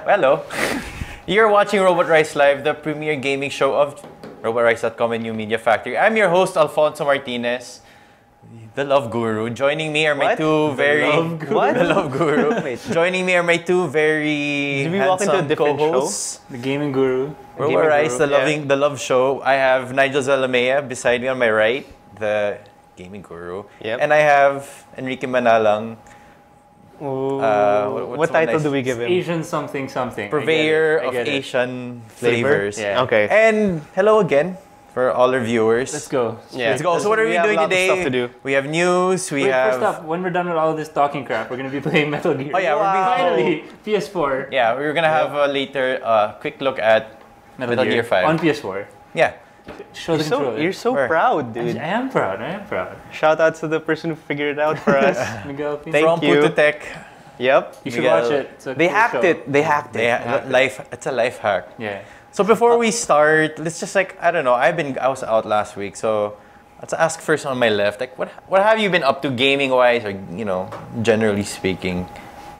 Hello. You're watching RobotRice Live, the premier gaming show of RobotRice.com and New Media Factory. I'm your host, Alfonso Martinez, the Love Guru. Joining me are my two very... The Love Guru. Wait. Joining me are my two very handsome co-hosts. The Gaming Guru. RobotRice, the Love Show. I have Nigel Zalamea beside me on my right, the Gaming Guru. Yep. And I have Enrique Manalang. What title do we give him? Asian something something. Purveyor of Asian flavors. Yeah. Okay. And hello again for all our viewers. Let's go. Yeah. Let's go. So what are we doing today? Stuff to do. We have news. Wait, first up, when we're done with all this talking crap, we're gonna be playing Metal Gear. Oh yeah, finally PS4. Yeah, we're gonna have a later quick look at Metal Gear 5 on PS4. Yeah. Show the controller. You're so proud, dude. I am proud. Shout out to the person who figured it out for us. Miguel, From Pututech. Yep. You should watch it. They hacked it. They hacked it. It's a life hack. Yeah. So before we start, let's just I don't know. I was out last week, so let's ask first on my left. Like, what have you been up to gaming wise, or generally speaking?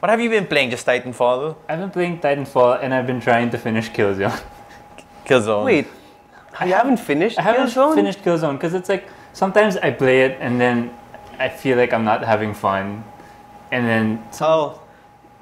What have you been playing? Just Titanfall? I've been playing Titanfall, and I've been trying to finish Killzone. Killzone. Wait, you haven't finished? I haven't finished Killzone because it's like sometimes I play it and then I feel like I'm not having fun, and then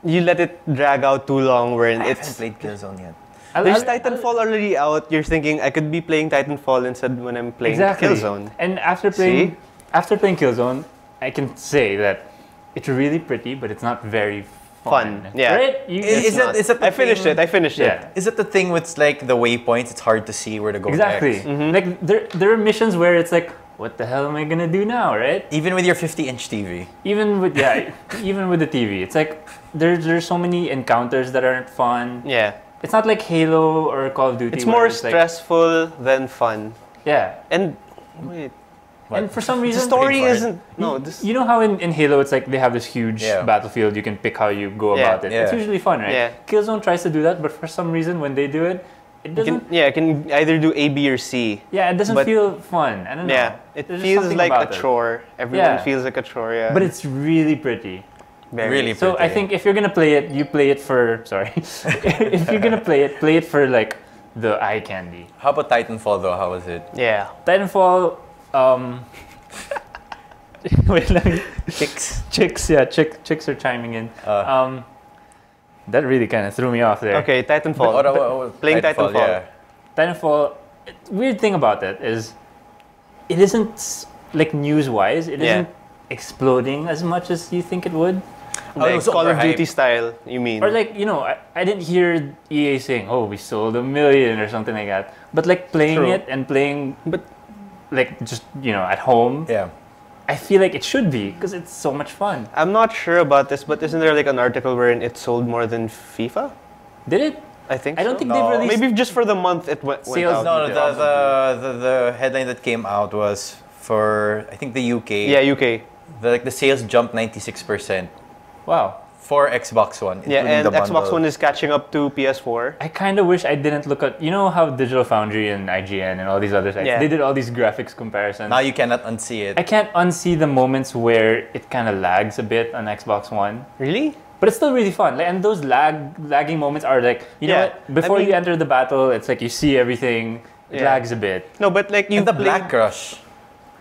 you let it drag out too long. Where I it's haven't played Killzone yet. There's Titanfall already out. You're thinking I could be playing Titanfall instead when I'm playing Killzone. And after playing Killzone, I can say that it's really pretty, but it's not very fun. Yeah. Right? I finished it. Is it the thing with like the waypoints? It's hard to see where to go exactly. next. Mm-hmm. Like there are missions where it's like, what the hell am I gonna do now, right? Even with your 50-inch TV. Even with the TV, it's like there's so many encounters that aren't fun. Yeah. It's not like Halo or Call of Duty. It's more stressful than fun. Yeah. And wait. And for some reason, the story isn't. You know how in Halo it's like they have this huge battlefield. You can pick how you go about it. Yeah. It's usually fun, right? Yeah. Killzone tries to do that, but for some reason when they do it, it doesn't. It can either do A, B, or C. Yeah, it doesn't feel fun. I don't know. Yeah, it feels like a chore. Everyone feels like a chore. Yeah. But it's really pretty. Really so pretty. I think if you're gonna play it, you play it for if you're gonna play it for like the eye candy. How about Titanfall though? How was it? Yeah. Titanfall. Wait, let me. Chicks are chiming in. That really kind of threw me off there. Okay, Titanfall. Playing Titanfall. Yeah. Titanfall. Weird thing about it is, it isn't like news-wise. It isn't exploding as much as you think it would. Like Call of Duty style, you mean? Or like, I didn't hear EA saying, "Oh, we sold 1 million" or something like that. But like playing it and playing, but like just at home. Yeah. I feel like it should be because it's so much fun. I'm not sure about this, but isn't there like an article wherein it sold more than FIFA? Did it? I think I don't think they've released. Maybe just for the month it went sales. out. No, the headline that came out was for I think the UK. Yeah, UK. The sales jumped 96%. Wow. For Xbox One. Yeah, and Xbox One is catching up to PS4. I kind of wish I didn't look at, how Digital Foundry and IGN and all these other sites, they did all these graphics comparisons. Now you cannot unsee it. I can't unsee the moments where it kind of lags a bit on Xbox One. Really? But it's still really fun. Like, and those lagging moments are like, you know what? Before you enter the battle, it's like you see everything. It lags a bit. No, but like and the Black Rush,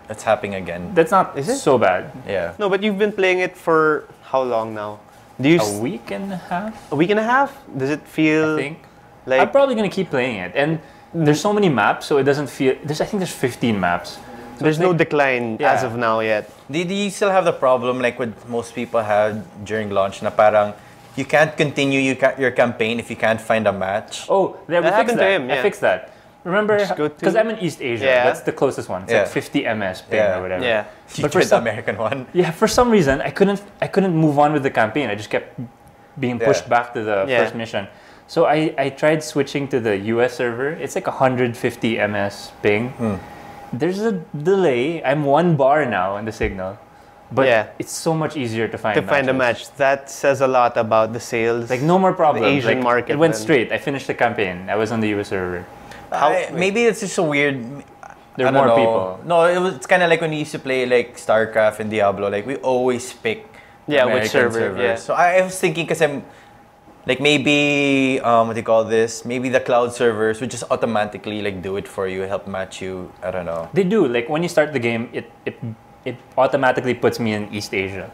that's happening again. That's not so bad. Yeah. No, but you've been playing it for how long now? A week and a half? A week and a half? Does it feel? I think. Like I'm probably gonna keep playing it, and there's so many maps, so it doesn't feel. I think there's 15 maps. So there's no decline as of now yet. Do you still have the problem like what most people had during launch? Na parang you can't continue your campaign if you can't find a match. Oh, we fixed that. I fixed that. Remember, because I'm in East Asia. That's the closest one. It's like 50 ms ping or whatever. Yeah. But for the American one. Yeah, for some reason I couldn't move on with the campaign. I just kept being pushed back to the first mission. So I tried switching to the US server. It's like 150 ms ping. There's a delay. I'm 1 bar now in the signal. But it's so much easier to find a match. That says a lot about the sales. Like, no more problems. The Asian market. It went straight. I finished the campaign. I was on the US server. Maybe it's just so weird. There are more people. No, it's kind of like when we used to play like StarCraft and Diablo. Like, we always pick American which server. servers. Yeah. So I was thinking, because I'm like, maybe what do you call this? Maybe the cloud servers would just automatically like do it for you, help match you. I don't know. They do. Like, when you start the game, it automatically puts me in East Asia.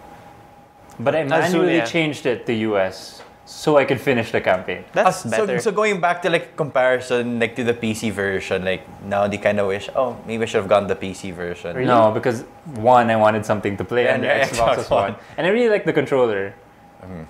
But I manually changed it to US so I could finish the campaign. That's better. So going back to like comparison, like to the PC version, like now they kind of wish, oh, maybe I should have gone the PC version. Really? No, because one, I wanted something to play on the Xbox One. And I really like the controller.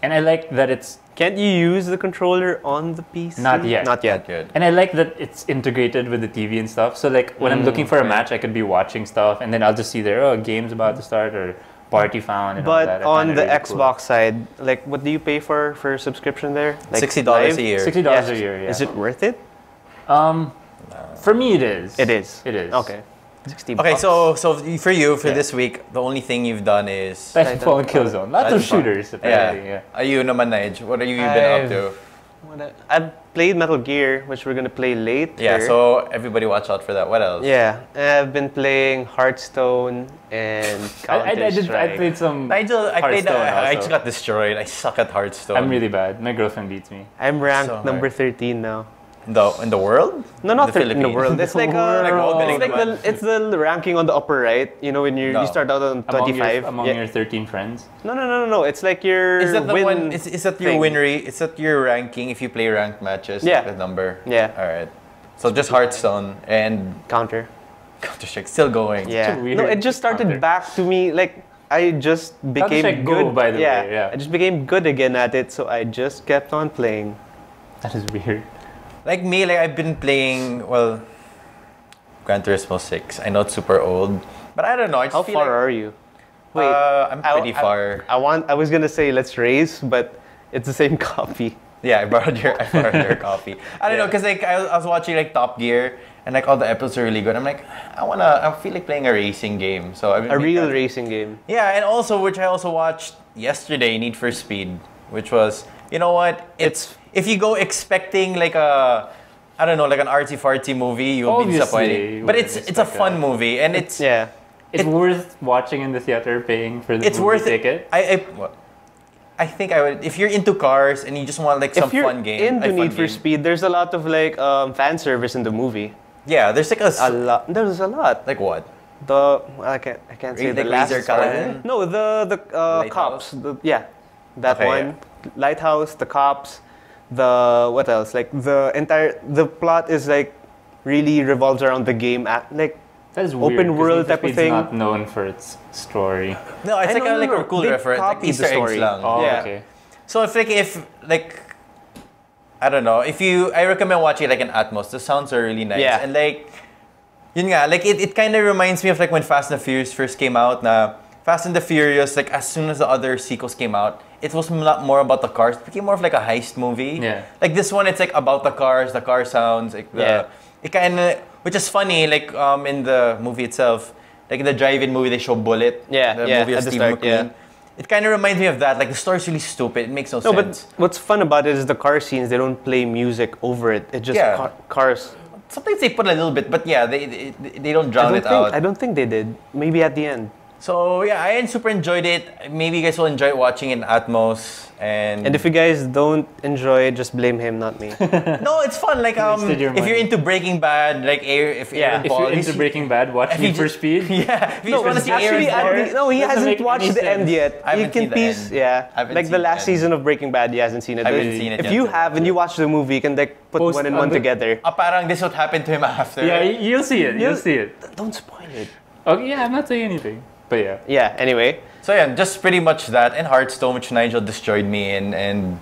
And I like that it's... Can't you use the controller on the PC? Not yet. Not yet. Good. And I like that it's integrated with the TV and stuff. So like when I'm looking for a match, I could be watching stuff and then I'll just see there, oh, game's about to start or party found and all that. But on the Xbox side, like, what do you pay for subscription there? Like $60 a year. $60 a year, yeah. Is it worth it? For me, it is. It is. It is. Okay. $60. Okay, so for you, for this week, the only thing you've done is... Titanfall and Killzone. Lots of shooters, apparently. Yeah. Are you naman, Nige? What have you been up to? I've played Metal Gear, which we're gonna play later. Yeah, so everybody watch out for that. What else? Yeah, I've been playing Hearthstone and Counter-Strike. I played some Nigel, I just also. got destroyed. I suck at Hearthstone. I'm really bad. My girlfriend beats me. I'm ranked number 13 now. In the world? No, not in the world. It's like it's the ranking on the upper right. You know, when you start out on 25 among your 13 friends. No. It's like your is that the win one? Is that your win rate? Is that your ranking if you play ranked matches? Yeah. The number. Yeah. All right. So just Hearthstone and Counter-Strike still going. Yeah. No, it just started back to me like. I just became good. By the way, yeah. I just became good again at it, so I just kept on playing. That is weird. Like me, like I've been playing, Gran Turismo 6. I know it's super old, but I don't know. I just How feel far are you? Wait, I'm pretty far. I was gonna say let's race, but it's the same copy. Yeah, I borrowed your copy. I don't know, cause like I was watching like Top Gear, and like all the episodes are really good. I'm like, I feel like playing a racing game. So I've been a real racing game. Yeah, and also which I also watched yesterday, Need for Speed, which was, you know what? It's if you go expecting like I don't know, like an artsy-fartsy movie, you'll be disappointed. But it's a fun movie, and it's worth watching in the theater, paying for the it's movie worth ticket. I think I would, if you're into cars and you just want like some fun game. If you're into Need for Speed, there's a lot of like fan service in the movie. Yeah, there's like a lot. There's a lot. Like what? I can't say the last one. No, the cops. That one. Lighthouse, the cops, what else? Like the plot is like really revolves around the game like that is weird, open world type of thing. Not known for its story. No, it's like a cool reference. Like Easter eggs lang. Oh, yeah. Okay. So if I don't know, I recommend watching like an Atmos. The sounds are really nice. Yeah. And like yun nga, like it kind of reminds me of like when Fast and the Furious first came out. Fast and the Furious, like as soon as the other sequels came out, it was a lot more about the cars. It became more of like a heist movie. Yeah. Like this one, it's like about the cars, the car sounds, like it kind of, which is funny. Like in the movie itself, like in the drive-in movie, they show Bullet. The movie of Steve McQueen. Yeah. It kind of reminds me of that. Like the story's really stupid. It makes no sense. But what's fun about it is the car scenes. They don't play music over it. It's just cars. Sometimes they put a little bit, but yeah, they don't drown it out. I don't think they did. Maybe at the end. So yeah, I super enjoyed it. Maybe you guys will enjoy watching in Atmos. And if you guys don't enjoy it, just blame him, not me. No, it's fun. Like if you're into Breaking Bad, like if you're into Breaking Bad, watch Need for Speed. Yeah, if you just want to see Aaron. No, he hasn't watched the end yet. You can piece, like the last season of Breaking Bad, he hasn't seen it. I haven't seen it. If you have and you watch the movie, you can like put one and one together. Parang this is what happened to him after. Yeah, you'll see it. You'll see it. Don't spoil it. Okay, yeah, I'm not saying anything. But yeah. Yeah, anyway. So yeah, just pretty much that. And Hearthstone, which Nigel destroyed me in. And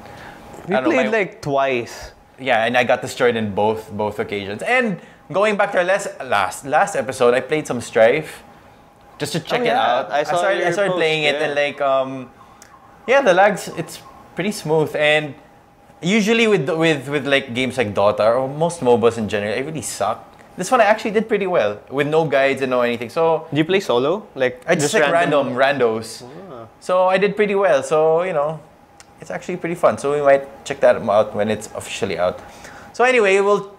we played like twice. Yeah, and I got destroyed in both occasions. And going back to our last episode, I played some Strife. Just to check it out. I started playing it and like, the lags, it's pretty smooth. And usually with like games like Dota or most MOBAs in general, I really suck. This one I actually did pretty well with no guides and no anything. So do you play solo? Like I just like random randos. Oh. So I did pretty well. So you know, it's actually pretty fun. So we might check that out when it's officially out. So anyway, we'll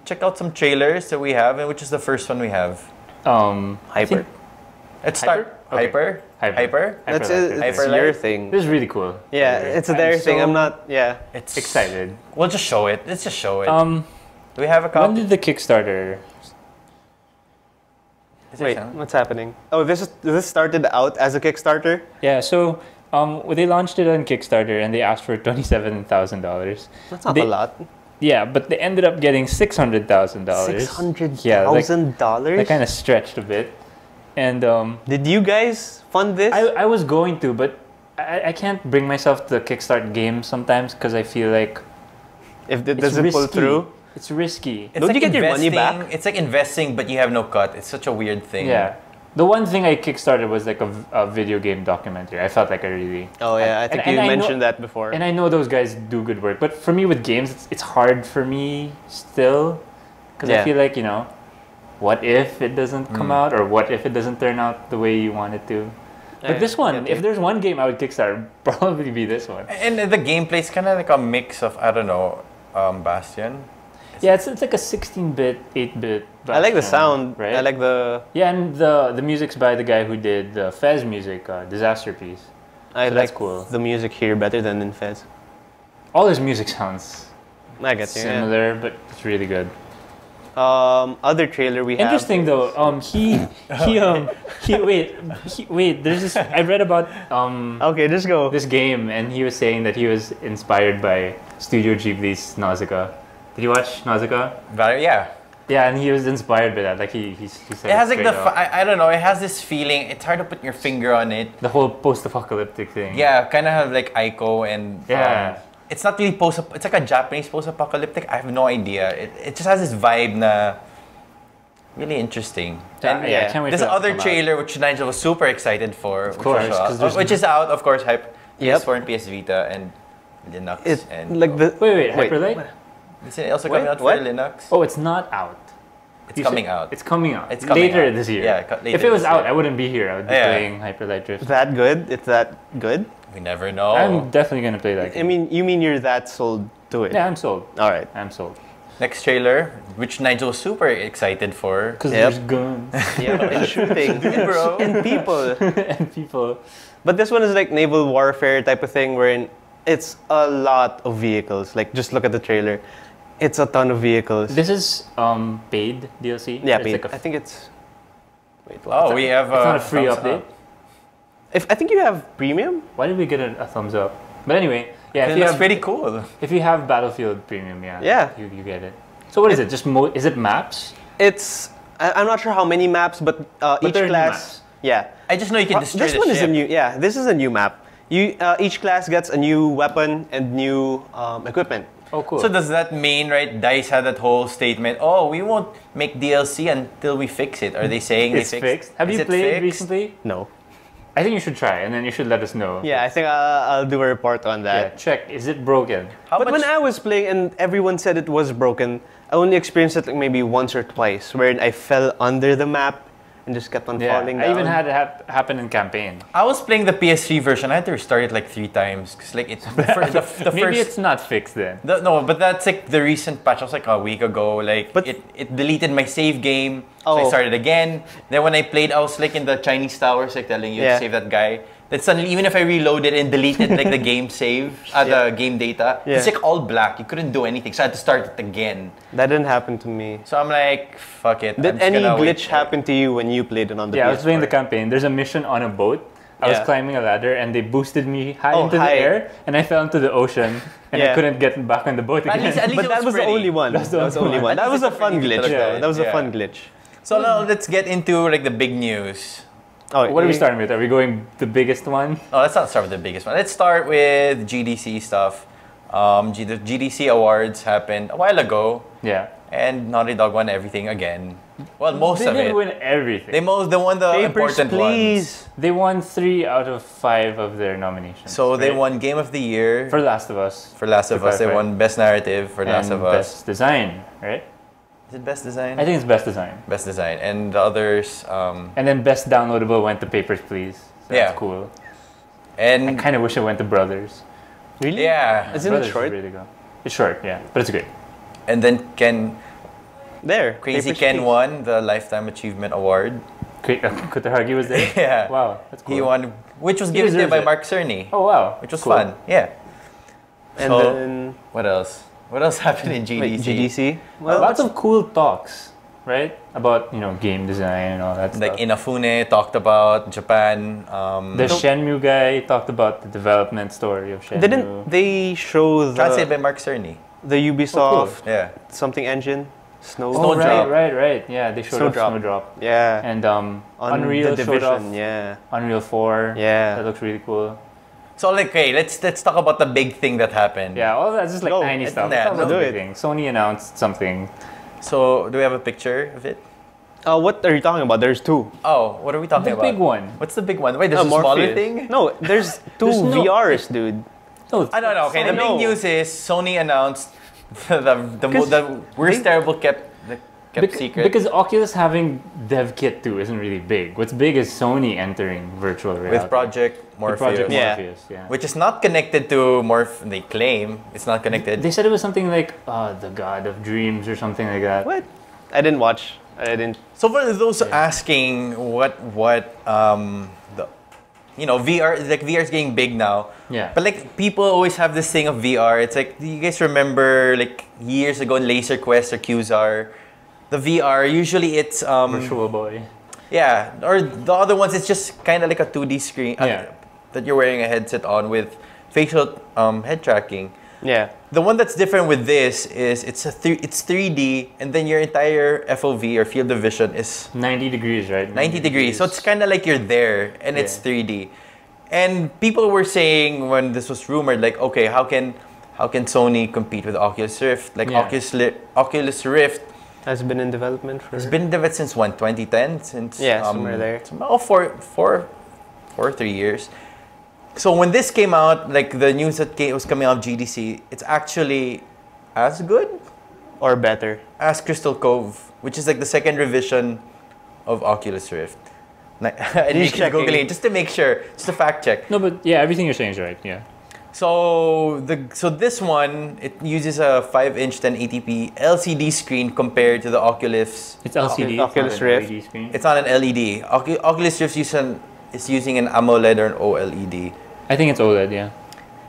check out some trailers that we have, and which is the first one we have. Hyper. Let's start. Okay. Hyper. That's your thing. This is really cool. Yeah, it's their thing. I'm not. Yeah, it's excited. We'll just show it. Let's just show it. Do we have a copy? When did the Kickstarter? Wait, what's happening? Oh, this started out as a Kickstarter? Yeah, so they launched it on Kickstarter and they asked for $27,000. That's not a lot. Yeah, but they ended up getting $600,000. $600,000? Yeah, they kind of stretched a bit. And did you guys fund this? I was going to, but I can't bring myself to kickstart games sometimes because I feel like if it doesn't pull through. It's risky. Don't you get your money back? It's like investing, but you have no cut. It's such a weird thing. Yeah. The one thing I kickstarted was like a video game documentary. I felt like I really... Oh yeah, I think you mentioned that before. And I know those guys do good work. But for me with games, it's hard for me still. Because I feel like, you know, what if it doesn't come out? Or what if it doesn't turn out the way you want it to? But this one, if there's one game I would kickstart, it would probably be this one. And the gameplay is kind of like a mix of, I don't know, Bastion. Yeah, it's like a 16-bit, 8-bit. I like the sound, right? I like the... Yeah, and the music's by the guy who did the Fez music, Disaster Piece. I like cool. The music here better than in Fez. All his music sounds similar, but it's really good. Other trailer we have. Interesting though. Wait. There's this. I read about okay, just go. This game, and he was saying that he was inspired by Studio Ghibli's Nausicaa. Did you watch Nausicaa? Yeah. Yeah, and he was inspired by that. Like he said. It has like I don't know. It has this feeling. It's hard to put your finger on it. The whole post-apocalyptic thing. Yeah, kind of have like Ico and it's not really it's like a Japanese post-apocalyptic. I have no idea. It just has this vibe na really interesting. And I can't wait. This other trailer which Nigel was super excited for, of course, which is out, of course, PS4 and PS Vita and Linux and like the wait, Hyperlight? Is it also coming out for Linux? Oh, it's not out. It's coming out. It's coming out. It's coming later out. this year. Yeah, if it was out, I wouldn't be here. I would be playing Hyperlight Drift. That good? It's that good? We never know. I'm definitely gonna play that game. I mean, you mean you're that sold to it? Yeah, I'm sold. All right, I'm sold. Next trailer, which Nigel was super excited for. Because there's guns. Yeah, and shooting. Bro. And people. And people. But this one is like naval warfare type of thing wherein it's a lot of vehicles. Like, just look at the trailer. It's a ton of vehicles. This is paid DLC? Yeah, paid. Like I think it's... Wait, we have... It's not a free update? I think you have premium? Why did we get a thumbs up? But anyway, yeah, that's pretty cool. If you have Battlefield Premium, you get it. So what is it? Just is it maps? It's I'm not sure how many maps, but each class. Yeah, I just know you can destroy this one is a new. Yeah, this is a new map. Each class gets a new weapon and new equipment. Oh, cool. So does that mean, right, DICE had that whole statement, oh, we won't make DLC until we fix it? Are they saying it's fixed? Have you played recently? No. I think you should try, and then you should let us know. Yeah, I think I'll do a report on that. Yeah, check. Is it broken? But when I was playing and everyone said it was broken, I only experienced it like maybe once or twice, wherein I fell under the map and just kept on falling down. I even had it happen in campaign. I was playing the PS3 version. I had to restart it like 3 times because like it's the maybe it's not fixed then. No, but that's like the recent patch. I was like a week ago. Like it deleted my save game. So I started again. Then when I played, I was like in the Chinese towers, like telling you to save that guy. Then suddenly, even if I reloaded and deleted like the game save, the game data, it's like all black. You couldn't do anything, so I had to start it again. That didn't happen to me. So I'm like, fuck it. Did any glitch happen to you when you played it on the PS4? I was playing the campaign. There's a mission on a boat. I was climbing a ladder and they boosted me high into the air and I fell into the ocean and I couldn't get back on the boat again. At least but that was the only one. That was the only one. That was a fun glitch though. That was a fun glitch. So now let's get into like the big news. Oh, what are we starting with? Are we going the biggest one? Oh, let's not start with the biggest one. Let's start with GDC stuff. The GDC awards happened a while ago. Yeah. And Naughty Dog won everything again. Well, most of it. They didn't win everything. They won the important ones. They won 3 out of 5 of their nominations. So they won Game of the Year. For Last of Us. For Last of Us. They won Best Narrative for Last of Us. Best Design, right? Is it best design? I think it's best design. Best design. And the others... and then best downloadable went to Papers, Please. So yeah. That's cool. And I kind of wish it went to Brothers. Really? Yeah. Isn't it short? Really good. It's short, yeah. But it's good. And then Ken... Crazy Papers, Ken Please. won the Lifetime Achievement Award. Kutaragi was there? Yeah. Wow, that's cool. He won, which was given to him by Mark Cerny. Oh, wow. Which was cool. fun. Yeah. And So, then... what else? What else happened in GDC? Wait, GDC? Well, lots of cool talks, right? About, game design and all that stuff. Like Inafune talked about Japan. The Shenmue guy talked about the development story of Shenmue. Didn't they show the... Translated by Mark Cerny. The Ubisoft Yeah. something engine? Snowdrop. Right. Yeah, they showed Snowdrop. Snowdrop. Yeah. And On Unreal the showed off Division, yeah. Unreal 4. Yeah. That looks really cool. So like, okay, let's talk about the big thing that happened. Yeah, all that's just like Go. tiny stuff. Yeah, It's not do a big it. thing. Sony announced something. So do we have a picture of it? What are you talking about? There's two. Oh, what are we talking The about? big one. What's the big one? Wait, there's a smaller Morpheus. thing? No, there's two There's no- VRs, dude. No, I don't know. Okay, the No. big news is Sony announced the worst terrible kept secret. Because Oculus having Dev Kit 2 isn't really big. What's big is Sony entering virtual reality. with Project Morpheus. Project Yeah. Morpheus, yeah. Which is not connected to They claim it's not connected. They said it was something like the God of Dreams or something like that. What? I didn't watch. I didn't. So for those asking what the VR, like VR is getting big now. Yeah. But like people always have this thing of VR. It's like, do you guys remember like years ago in Laser Quest or QZR? The VR, usually it's Virtual Boy. yeah, or the other ones it's just kind of like a 2D screen Yeah. that you're wearing a headset on with facial head tracking. Yeah. The one that's different with this is it's 3D, and then your entire FOV or field of vision is 90 degrees, right? 90 degrees. So it's kind of like you're there, and it's Yeah. 3D. And people were saying when this was rumored, like, okay, how can Sony compete with Oculus Rift? Like Yeah. Oculus Rift Has been in development for. has been developed since when? 2010? Since somewhere there. It's about 3 years. So when this came out, like the news that was coming out of GDC, it's actually as good Or better. as Crystal Cove, which is like the second revision of Oculus Rift. Enrique's checking. Googling just to make sure, just to fact check. No, but yeah, everything you're saying is right. Yeah. So this one, it uses a 5-inch 1080p LCD screen compared to the Oculus. It's LCD. Oculus it's not an Rift. LED screen. It's not an LED. Oculus Rift is using an AMOLED or an OLED. I think it's OLED. Yeah.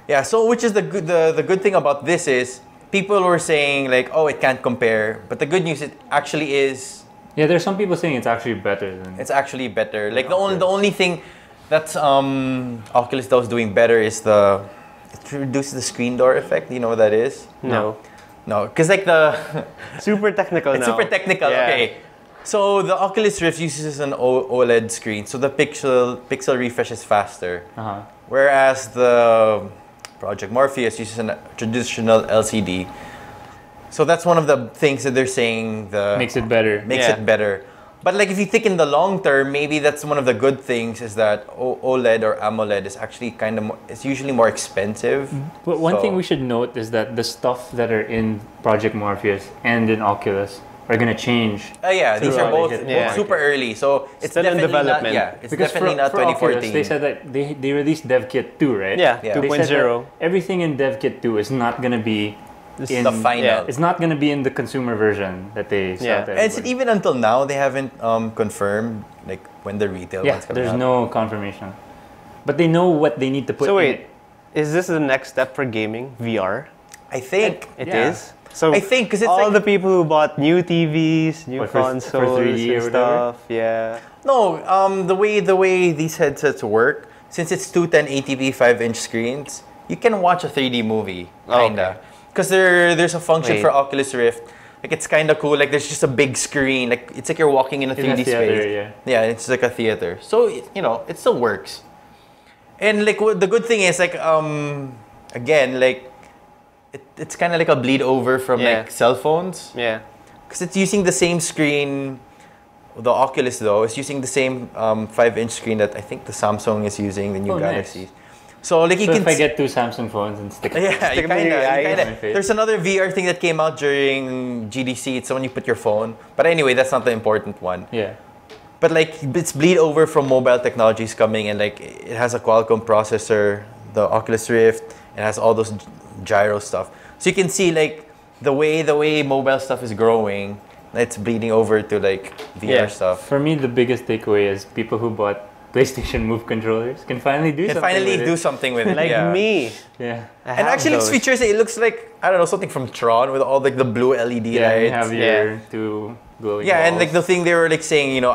Yeah. So which is the good thing about this is people were saying like, oh, it can't compare, but the good news it actually is. Yeah, there's some people saying it's actually better than. It's actually better. Like the only thing that's Oculus that was doing better is it reduces the screen door effect. Do you know what that is? No. No, because like the Super technical it's now. super technical. Yeah. Okay. So the Oculus Rift uses an OLED screen, so the pixel refresh is faster. Uh-huh. Whereas the Project Morpheus uses a traditional LCD. So that's one of the things that they're saying Makes it better. makes it better. But like if you think in the long term, maybe that's one of the good things is that OLED or AMOLED is actually it's usually more expensive. But one So- thing we should note is that the stuff that are in Project Morpheus and in Oculus are gonna change. Yeah, these are Throughout both, the hit super early. So it's Still in definitely development. it's Because definitely not for Oculus, 2014. they said that they released DevKit 2, right? Yeah, Yeah. They said 2.0. that everything in DevKit 2 is not gonna be in the final. yeah. It's not gonna be in the consumer version that they sell Yeah. to And it's everybody. even until now they haven't confirmed like when the retail Yeah, one's coming there's out. no confirmation, but they know what they need to put. So in wait, it. is this the next step for gaming? VR? I think It Yeah. is. So I think because it's all like, the people who bought new TVs, new What, for consoles, 3D or and whatever? stuff. Yeah. no the way these headsets work, since it's two 1080p 5-inch screens, you can watch a 3D movie kinda. Because there's a function Wait. for Oculus Rift. Like it's kind of cool. Like there's just a big screen. Like it's like you're walking in a 3D theater, space. yeah. It's like a theater. So it still works. And like the good thing is like again like it's kind of like a bleed over from Yeah. like cell phones Yeah. because it's using the same screen. The Oculus though is using the same 5-inch screen that I think the Samsung is using, the new Oh, nice. Galaxies. So like if I get 2 Samsung phones and stick you kinda. There's another VR thing that came out during GDC. It's when you put your phone. But anyway, that's not the important one. Yeah. But like it's bleed over from mobile technologies coming, and like it has a Qualcomm processor, the Oculus Rift, it has all those gyro stuff. So you can see like the way mobile stuff is growing, it's bleeding over to like VR stuff. For me, the biggest takeaway is people who bought PlayStation Move controllers can finally do something with it. Like me. Yeah. And actually its features, it looks like, I don't know, something from Tron with all like the blue LED lights. You have your 2 glowing balls. And like the thing they were like saying, you know,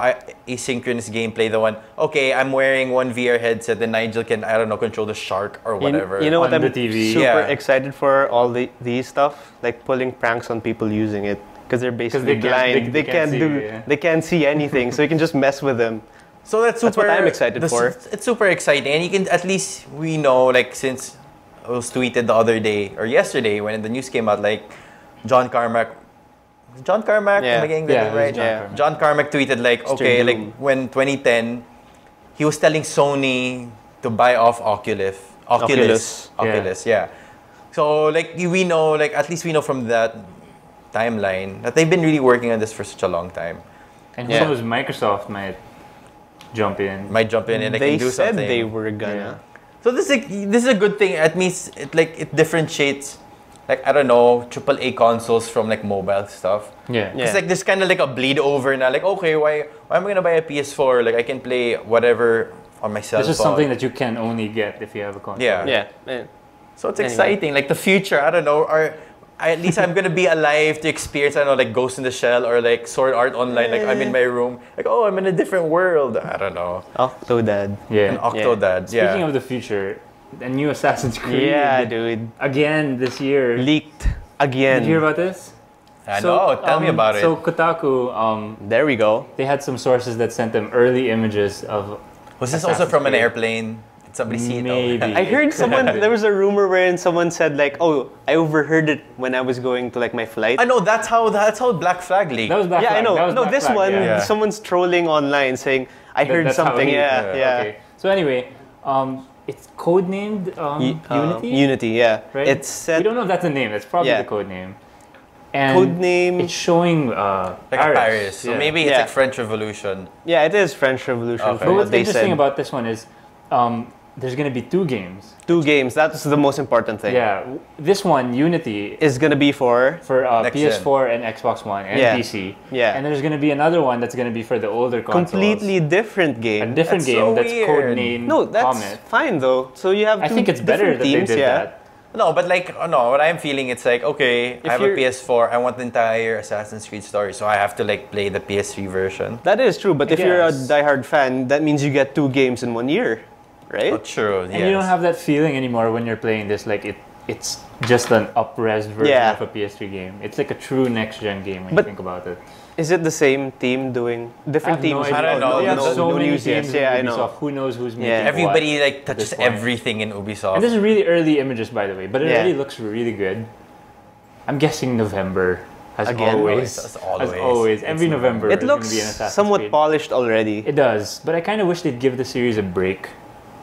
asynchronous gameplay, the one, okay, I'm wearing one VR headset and Nigel can, I don't know, control the shark or whatever. You know what I'm TV. super excited for? All these stuff, like pulling pranks on people using it. Because they're basically blind. They can't see anything, so you can just mess with them. So that's what I'm excited for. It's super exciting, and you can at least we know, like, since it was tweeted the other day or yesterday when the news came out, like John Carmack, am I getting that right? John Carmack tweeted like, okay, like when 2010, he was telling Sony to buy off Oculus. So like we know, like at least we know from that timeline that they've been really working on this for such a long time. And who knows, Microsoft might jump in and they can do something. They said they were gonna. So this is a good thing. At least it differentiates, like, I don't know, AAA consoles from like mobile stuff. It's like there's kind of like a bleed over now. Like, okay, why am I gonna buy a PS4? Like I can play whatever on my cell phone. This is something that you can only get if you have a console. Yeah. So it's exciting. Like the future, I don't know, or at least I'm gonna be alive to experience, I don't know, like Ghost in the Shell or like Sword Art Online. Like I'm in my room, like, oh, I'm in a different world. I don't know. Octodad. An Octodad. Speaking of the future, a new Assassin's Creed. Yeah, dude. Again this year. Leaked again. Did you hear about this? I know. Tell me about it. So Kotaku, there we go. They had some sources that sent them early images of. Was this also from an airplane? Somebody see it? Maybe. I heard there was a rumor wherein someone said like, oh, I overheard it when I was going to like my flight. I know, that's how Black Flag leaked. That was Black Flag. I know. No, this one, someone's trolling online saying, I heard something. Okay. So anyway, it's codenamed Unity? Unity, yeah. Right? It's set. We don't know if that's a name. That's probably the code name. And codename. It's showing Paris. So maybe it's like French Revolution. Yeah, it is French Revolution. Okay. But what's interesting about this one is there's going to be 2 games. 2 games. That's the most important thing. Yeah. This one, Unity, is going to be for PS4 and Xbox One and PC. Yeah. And there's going to be another one that's going to be for the older consoles. Completely different game. A different game that's codenamed No, that's Comet. Fine though. So you have I think it's better that teams, they did that. No, but like, what I'm feeling, it's like, okay, I have a PS4, I want the entire Assassin's Creed story, so I have to like play the PS3 version. That is true, but if you're a diehard fan, that means you get 2 games in 1 year, right? Oh, true, And you don't have that feeling anymore when you're playing this, like it's just an up-res version of a PS3 game. It's like a true next-gen game when you think about it. Is it the same team doing different teams? I don't know. They have so many news teams yet. in Ubisoft. Who knows who's making Everybody what like touches everything in Ubisoft. And this is really early images, by the way, but it already looks really good. I'm guessing November, as always. Every November it looks be an Assassin's somewhat Creed. Polished already. It does, but I kind of wish they'd give the series a break.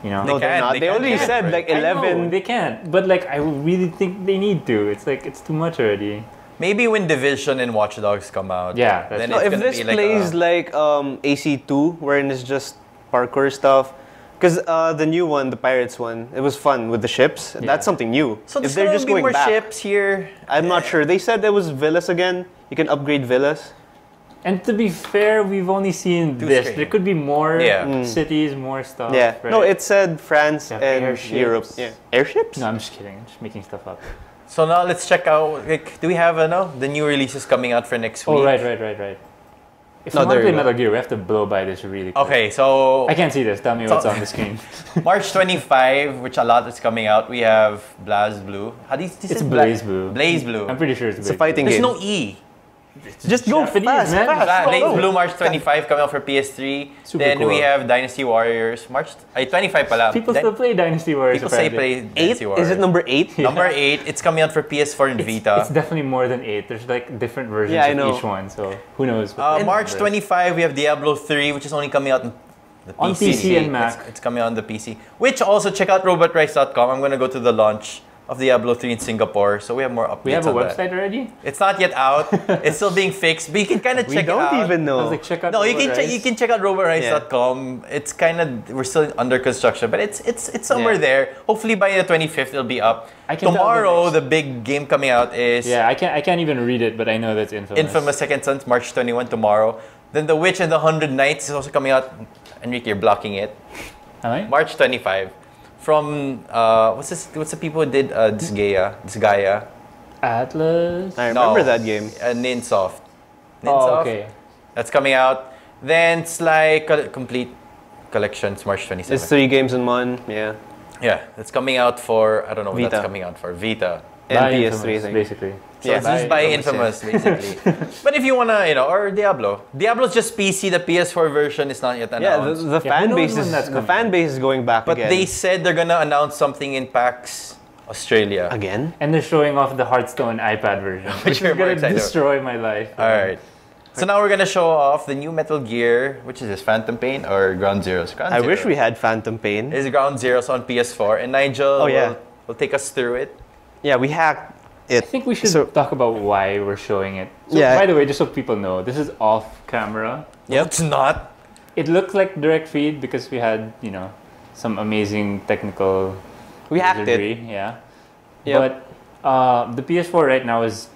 You know? No, they're not. They only said like 11. I know, they can't, but like I really think they need to. It's like it's too much already. Maybe when Division and Watch Dogs come out. Yeah. Then if this plays like AC2, wherein it's just parkour stuff, because the new one, the Pirates one, it was fun with the ships. Yeah. That's something new. So if they're just going more back, ships here, I'm not sure. They said there was villas again. You can upgrade villas. And to be fair, we've only seen this. There could be more cities, more stuff. Yeah. Right? No, it said France and airships. Europe. Yeah. Airships? No, I'm just kidding. I'm just making stuff up. So now let's check out. Like, do we have the new releases coming out for next week? Oh, right. If we want to play Metal Gear, we have to blow by this really quick. Okay, so I can't see this. Tell me what's on the screen. March 25, which a lot is coming out. We have BlazBlue. It's BlazBlue. BlazBlue. I'm pretty sure it's a fighting game. There's no E. Just go fast, man. BlazBlue March 25 coming out for PS3. Then we have Dynasty Warriors. March 25 pala. People still play Dynasty Warriors. People say play Dynasty Warriors. Is it number 8? Number 8. It's coming out for PS4 and Vita. It's definitely more than 8. There's like different versions of each one. So who knows? March 25 we have Diablo 3, which is only coming out in The On PC and Mac. It's coming on the PC. Which also, check out robotrice.com. I'm going to go to the launch of Diablo 3 in Singapore, so we have more updates. We have a on website already? It's not yet out. It's still being fixed, but you can kind of check it out. We don't even know. Check out no, you can check out robotrice.com. It's kind of, we're still under construction, but it's somewhere there. Hopefully by the 25th it'll be up. Tomorrow the big game coming out is I can't even read it, but I know that's Infamous. Infamous Second Sons, March 21 tomorrow. Then The Witch and the 100 Knights is also coming out. Enrique, you're blocking it. Am I? March 25. From what's the people who did Disgaea? Atlas. I remember that game. Ninsoft. Oh, okay. That's coming out. Then Sly Complete Collections, March 27th. It's 3 games in one. Yeah. Yeah, it's coming out for, I don't know what Vita. that's coming out for. Vita. And PS3 thing. Basically. So it's just by Infamous, basically. But if you wanna, or Diablo. Diablo's just PC. The PS4 version is not yet announced. Yeah, the fan base is going back but again. They said they're gonna announce something in PAX Australia. Again? And they're showing off the Hearthstone iPad version, which is gonna destroy my life. All right. So now we're gonna show off the new Metal Gear, which is this Phantom Pain or Ground Zeroes? I wish we had Phantom Pain. It's Ground Zeroes on PS4, and Nigel will take us through it. Yeah, we hacked it. I think we should talk about why we're showing it. So, by the way, just so people know, this is off camera. Yep. It's not. It looks like direct feed because we had, some amazing technical We hacked it. Yeah. Yep. But the PS4 right now is,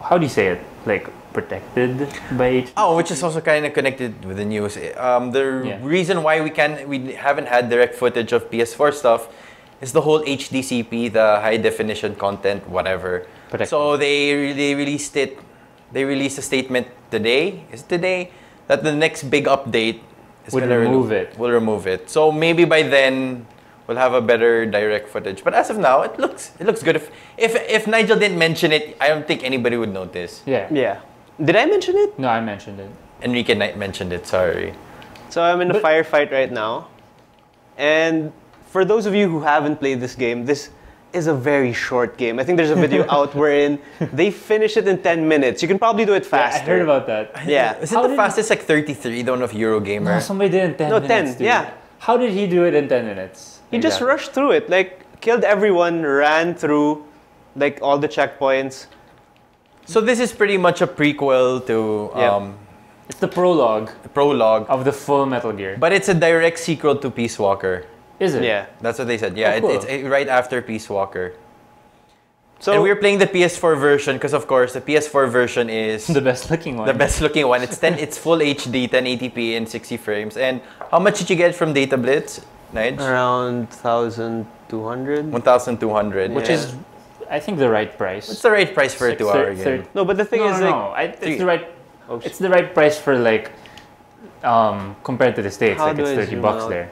how do you say it? Like, protected by HD? Oh, which is also kind of connected with the news. The reason why we haven't had direct footage of PS4 stuff is the whole HDCP, the high definition content, whatever. Protected. So they released it. They released a statement today. Is it today? That the next big update is Will remove it. Will remove it. So maybe by then we'll have a better direct footage. But as of now, it looks good. If Nigel didn't mention it, I don't think anybody would notice. Yeah. Did I mention it? No, I mentioned it. Enrique mentioned it. Sorry. So I'm in a firefight right now, and for those of you who haven't played this game, this is a very short game. I think there's a video out wherein they finish it in 10 minutes. You can probably do it faster. Yeah, I heard about that. Yeah. Is it the fastest, like 33, don't know if Eurogamer? No, somebody did it in 10 minutes. 10, dude. yeah. How did he do it in 10 minutes? He just rushed through it, like killed everyone, ran through like all the checkpoints. So this is pretty much a prequel to... It's the prologue of the full Metal Gear. But it's a direct sequel to Peace Walker. Is it? Yeah. That's what they said. Yeah, cool. it's right after Peace Walker. So and we're playing the PS4 version because, of course, the PS4 version is... the best looking one. The best looking one. It's full HD, 1080p and 60 frames. And how much did you get from Data Blitz, Nige? Around 1,200. 1,200. Which is, I think, the right price. It's the right price for a 2-hour game. No, but the thing is, it's the right price for like compared to the States. Like it's $30 there.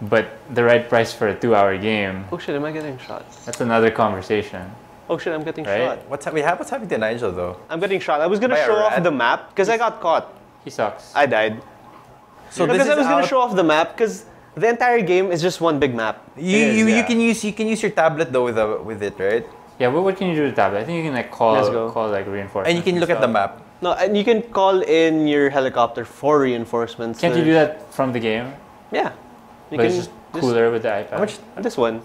But the right price for a 2-hour game. Oh shit! Am I getting shot? That's another conversation. Oh shit! I'm getting shot. What's happening to Nigel though? I'm getting shot. I was gonna show off the map because I got caught. He sucks. I died. So because I was gonna show off the map because the entire game is just one big map. You can use your tablet though with it, right? Yeah. What can you do with the tablet? I think you can like call like reinforcements. And you can look at the map. No, and you can call in your helicopter for reinforcements. Can't you do that from the game? Yeah. But it's just cooler with the iPad. How much? This one.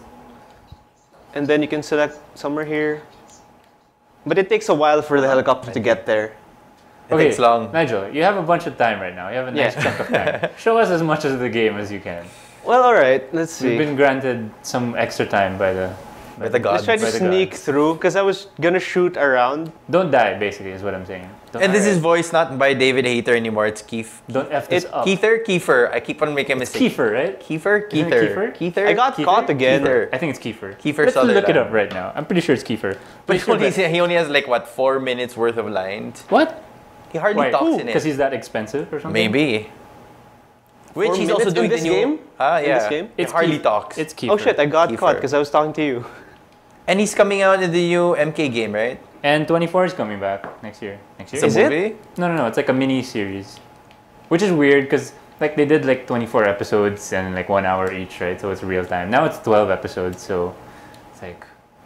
And then you can select somewhere here. But it takes a while for the helicopter to get there. It takes long. Nigel, you have a bunch of time right now. You have a nice chunk of time. Show us as much of the game as you can. Well, all right. Let's see. We've been granted some extra time by the gods. Let's try to sneak through because I was gonna shoot around. Don't die, basically, is what I'm saying. And this is voiced not by David Hayter anymore. It's Keith. Don't F this up. Kiefer. I keep on making a mistake. Kiefer, right? Kiefer. I got caught again. Kiefer. I think it's Kiefer. Kiefer Let's look it up right now. I'm pretty sure it's Kiefer. But he only has like what 4 minutes worth of lines. What? He hardly talks in it. Because he's that expensive or something? Maybe. Which he's also doing this game? Yeah. In this game? He hardly talks. It's Kiefer. Oh shit! I got caught because I was talking to you. And he's coming out in the new MK game, right? And 24 is coming back next year. Is it? No. It's like a mini series, which is weird because like they did like 24 episodes and like 1 hour each, right? So it's real time. Now it's 12 episodes, so it's like,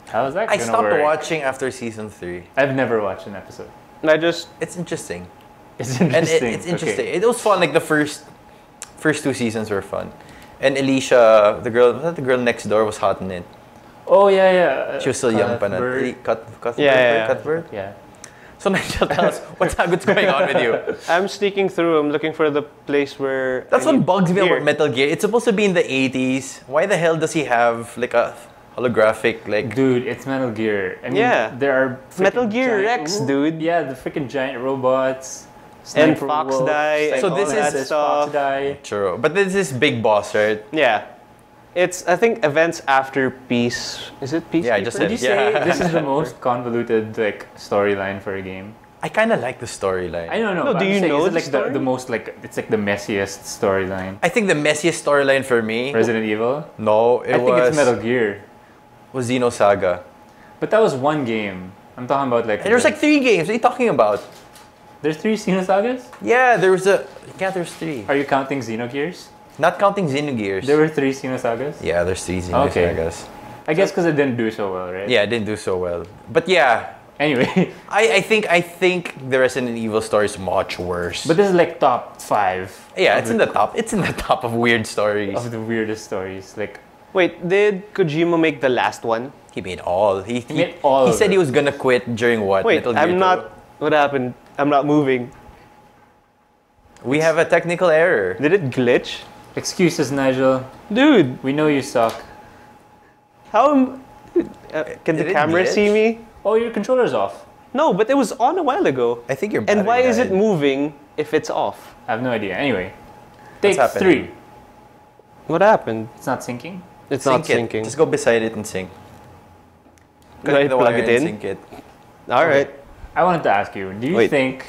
how is that gonna work? I stopped watching after season 3. I've never watched an episode. It's interesting. It's interesting. It's interesting. Okay. It was fun, like the first First 2 seasons were fun. And Alicia, the girl next door was hot in it. Oh yeah. She was still young pa na. Cuthbert? Yeah. So Nigel, tell us, what's going on with you? I'm sneaking through. I'm looking for the place where... That's what bugs me about Metal Gear. It's supposed to be in the 80s. Why the hell does he have like a holographic like... Dude, it's Metal Gear. I mean, there are... Metal Gear Rex, dude. Yeah, the freaking giant robots. And Fox Die. So this is Fox Die. True. But this is Big Boss, right? Yeah. It's, I think, events after Peace. Is it Peace? Yeah, I just said. Would you say this is the most convoluted like storyline for a game? I kind of like the storyline. I don't know. No, do you know it's like the most like it's like the messiest storyline? I think the messiest storyline for me. Resident Evil? No, I think it's Metal Gear. Was Xenosaga. But that was one game. I'm talking about like. There's like 3 games. What are you talking about? There's 3 Xenosagas? Yeah, there's 3. Are you counting Xenogears? Not counting Xenogears. There were 3 Xenosagas? Yeah, there's 3 Xenosagas. Okay. I guess because it didn't do so well, right? Yeah, it didn't do so well. But yeah. Anyway. I think the Resident Evil story is much worse. But this is like top 5. Yeah, it's in the top. It's in the top of weird stories. Of the weirdest stories. Like. Wait, did Kojima make the last one? He made all. He made all. He said he was gonna quit during what? Wait, Metal Gear I'm not. What happened? I'm not moving. We have a technical error. Did it glitch? Excuses, Nigel. Dude, we know you suck. How can the camera see me? Oh, your controller's off. No, but it was on a while ago. I think you're. And why is it moving if it's off? I have no idea. Anyway, take 3. What happened? It's not syncing. It's not syncing. Just go beside it and sync. Can I plug it in? Sync it. All right. I wanted to ask you. Do you think?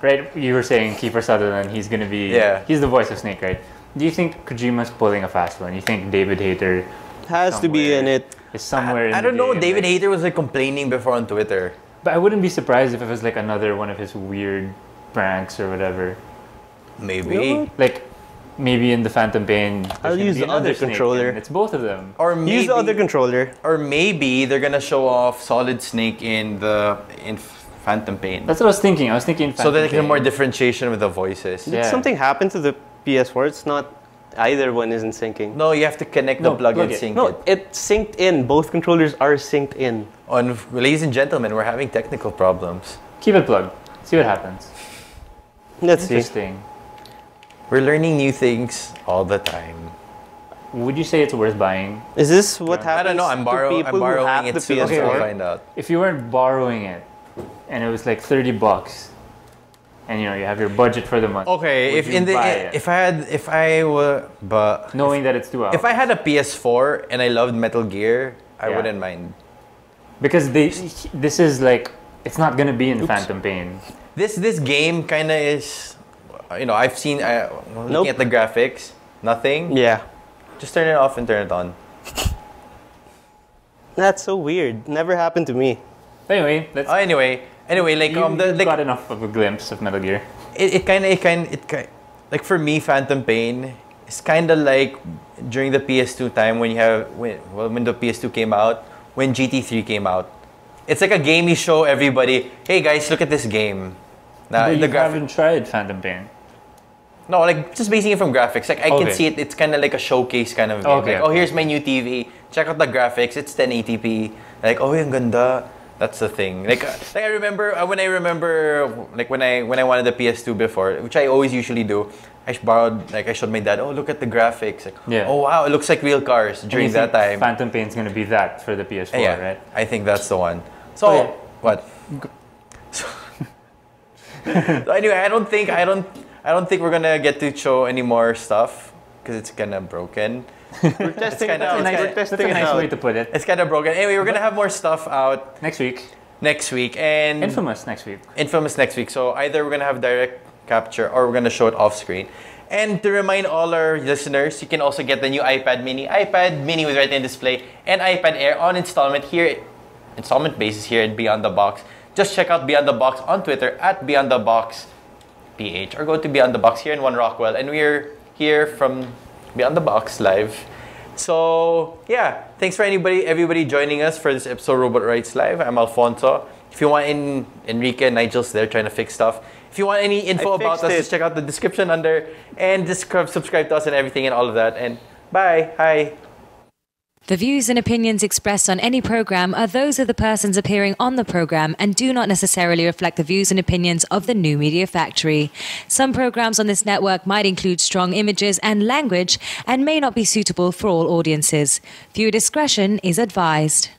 Right, you were saying Kiefer Sutherland. He's gonna be. Yeah. He's the voice of Snake, right? Do you think Kojima's pulling a fast one? You think David Hayter has to be in it? Is somewhere. I don't know. David Hayter was like complaining before on Twitter. But I wouldn't be surprised if it was like another one of his weird pranks or whatever. Maybe. Like maybe in the Phantom Pain. I'll use the other controller. It's both of them. Or maybe, use the other controller. Or maybe they're gonna show off Solid Snake in Phantom Pain. That's what I was thinking. I was thinking Phantom so that there's Pain. more differentiation with the voices. Did something happen to the PS4? It's not. Either one isn't syncing. No, you have to connect the plug and sync it. No, it synced in. Both controllers are synced in. Ladies and gentlemen, we're having technical problems. Keep it plugged. See what happens. Let's see. Interesting. We're learning new things all the time. Would you say it's worth buying? Is this what happens? I don't know. I'm borrowing it soon. PS4? I'll find out. If you weren't borrowing it, and it was like $30, and you know you have your budget for the month. Okay, if I were knowing that it's 2 hours. If I had a PS4 and I loved Metal Gear, I wouldn't mind. Because this is like it's not gonna be in Phantom Pain. This game kind of is, you know, I've seen looking at the graphics, nothing. Yeah. Just turn it off and turn it on. That's so weird. Never happened to me. Anyway, Anyway, like you got enough of a glimpse of Metal Gear. It kind of like for me, Phantom Pain is kind of like during the PS2 time when the PS2 came out, when GT3 came out. It's like a game you show everybody. Hey guys, look at this game. But you haven't tried Phantom Pain. No, like just basing it from graphics. Like I can see it. It's kind of like a showcase kind of game. Okay. Like, oh, here's my new TV. Check out the graphics. It's 1080p. Like, oh, yung ganda. That's the thing. Like I remember when I wanted the PS2 before, which I always usually do. I showed my dad. Oh, look at the graphics. Like, oh wow, it looks like real cars during that time. Phantom Pain's gonna be that for the PS4, right? I think that's the one. So what? So anyway, I don't think we're gonna get to show any more stuff because it's kind of broken. We're testing it out. That's a nice way to put it. It's kind of broken. Anyway, we're gonna have more stuff out next week. And Infamous next week. So either we're gonna have direct capture or we're gonna show it off screen. And to remind all our listeners, you can also get the new iPad Mini with Retina display, and iPad Air on installment basis here at Beyond the Box. Just check out Beyond the Box on Twitter at Beyond the Box PH, or go to Beyond the Box here in One Rockwell, and we're here from Beyond the Box live. So yeah, thanks for everybody joining us for this episode of RobotRice Live. I'm Alfonso. If you want Enrique and Nigel's there trying to fix stuff. If you want any info about us, just check out the description under and subscribe to us and everything and all of that. And bye. Hi. The views and opinions expressed on any program are those of the persons appearing on the program and do not necessarily reflect the views and opinions of the New Media Factory. Some programs on this network might include strong images and language and may not be suitable for all audiences. Viewer discretion is advised.